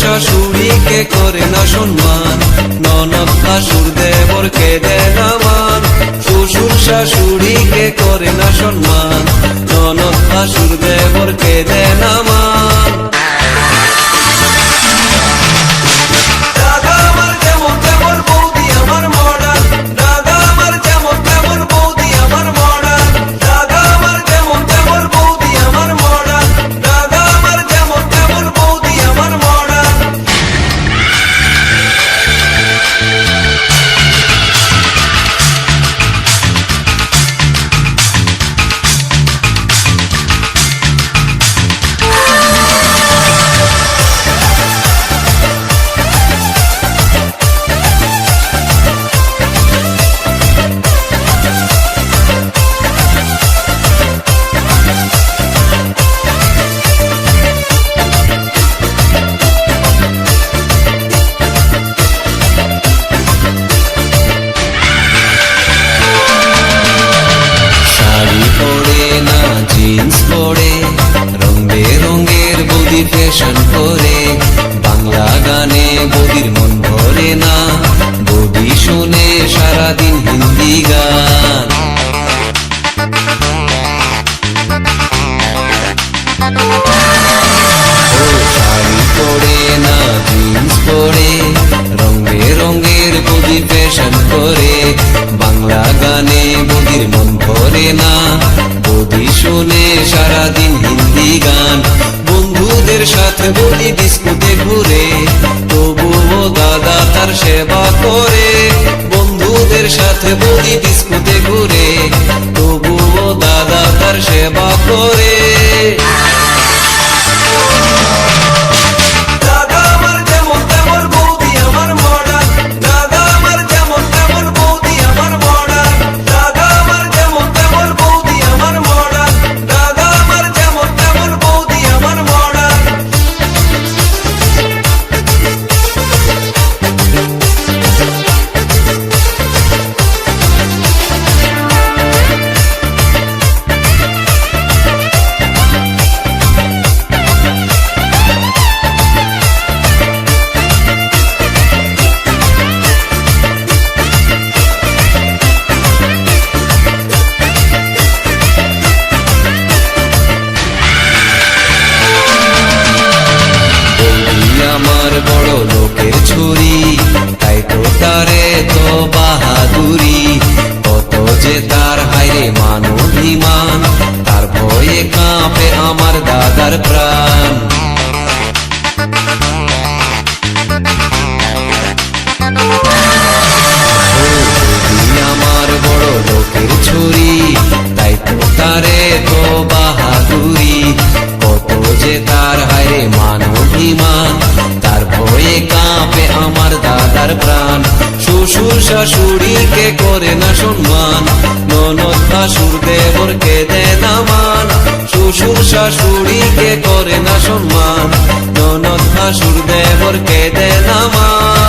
শাশুড়িকে করে না সম্মান, ননদ ভাসুর দেবরকে দেয় না মান। শ্বশুর শাশুড়িকে করে না সম্মান, ননদ ভাসুর দেবরকে দেয় না মান। দাদা আমার যেমন তেমন বৌদি আমার মডার্ন, দাদা আমার যেমন তেমন বৌদি আমার মডার্ন, দাদা আমার যেমন তেমন বৌদি আমার মডার্ন, দাদা আমার যেমন তেমন বৌদি আমার মডার্ন। জিন্স পরে রং বেরঙের বৌদি ফ্যাশন করে, বাংলা গানে বৌদির মন ভরে না, বৌদি শুনে সারাদিন হিন্দি গান। শাড়ি পরে না জিন্স পরে রং বেরঙের বৌদি ফ্যাশন করে, বাংলা গানে বৌদির মন ভরে না, বৌদি শুনে সারাদিন হিন্দি গান। বন্ধুদের সাথে বৌদি ডিস্কোতে ঘুরে, তবুও দাদা তার সেবা করে। বন্ধুদের সাথে বৌদি ডিস্কোতে ঘুরে, তবুও দাদা তার সেবা করে। বড় লোকের ছুরি, তাই তো তারে তো বাহাদুরি, কত যে তার হায়রে মান অভিমান, তার ভয়ে কাঁপে আমার দাদার প্রাণ। আমার বড় লোকের ছুরি, তাই তো তারে তো বাহাদুরি, কত যে তার হায়রে মান অভিমান, তার ভয়ে কাঁপে আমার দাদার প্রাণ। শ্বশুর শাশুড়িকে করে না সম্মান, ননদ ভাসুর দেবরকে দেয় না মান। শ্বশুর শাশুড়িকে করে না সম্মান, ননদ ভাসুর দেবরকে দেয় না মান।